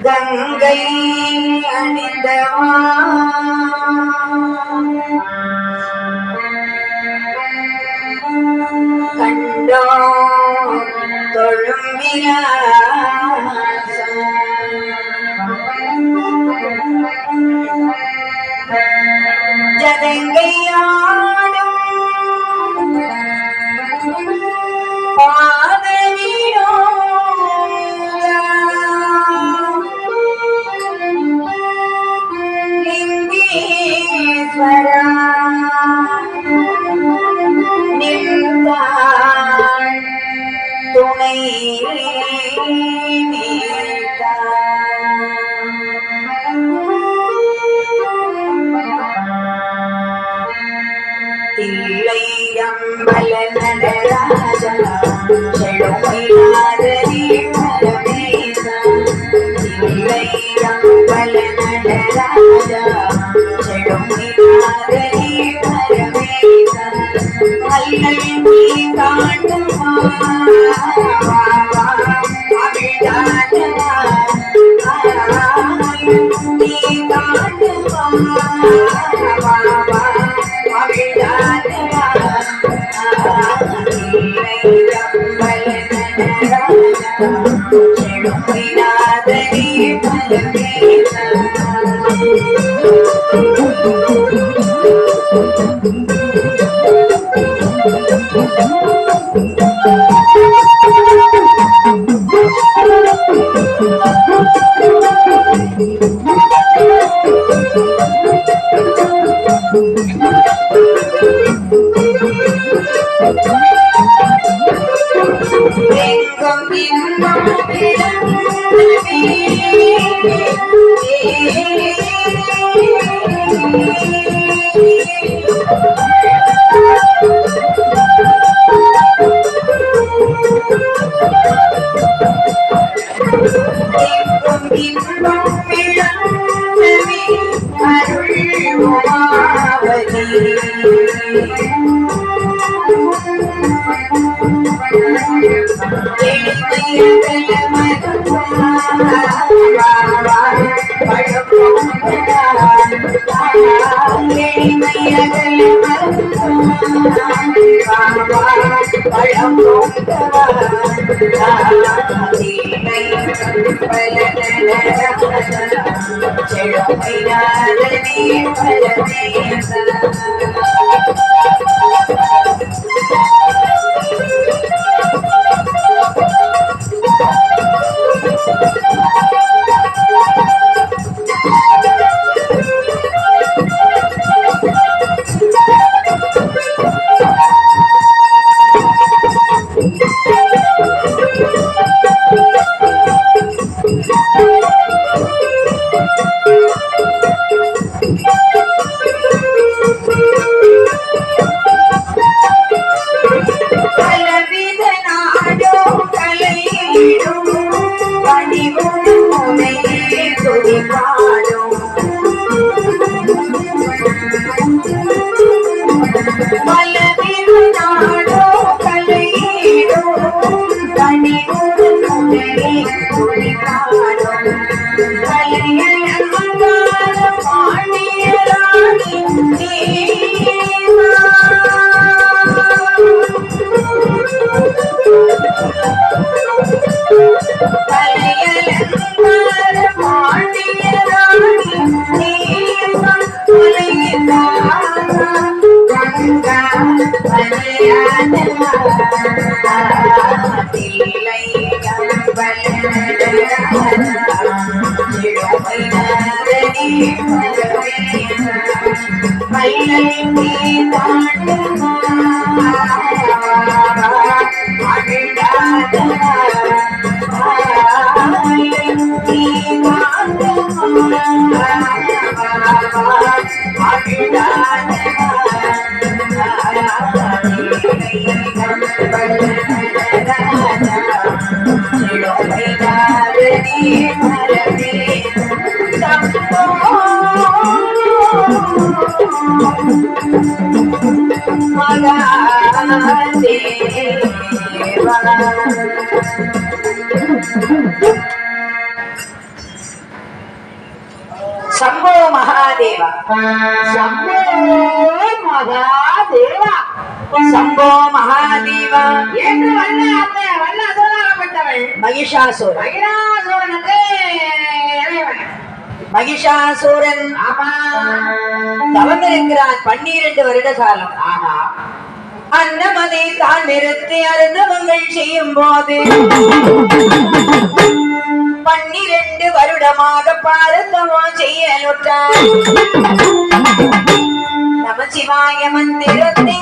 கங்கை அணிந்தவா கண்டோ தொழும் ஜதங்கையாடும் பாதவினோ லிங்கேஸ்வரா நின்றாள் துணை தில்லை அம்பல நடராஜா செழுமை நாதரி பரமேசா தில்லை அம்பல நடராஜா செழுமை நாதரி பரமேசா அல்லல் நீ காட்டுமா அவிழாதவா நீ காட்டுமா நாதனி பரமேசா மகாதேவா சம்போ மகாதேவா சம்போ மகாதேவா என்று வல்ல அசுரனாகப்பட்டவள் மகிஷாசுரன் மகிழாசுரனுக்கு இறைவன். மகிஷாசுரன் ஆமா தவமிருக்கிறான் 12 வருட காலம். ஆமா அன்னமதை தான் நிறுத்தி அருந்தவங்கள் செய்யும் போது 12 வருடமாக பாரதமோ செய்யலுற்றார். நமசிவாய மந்திரத்தை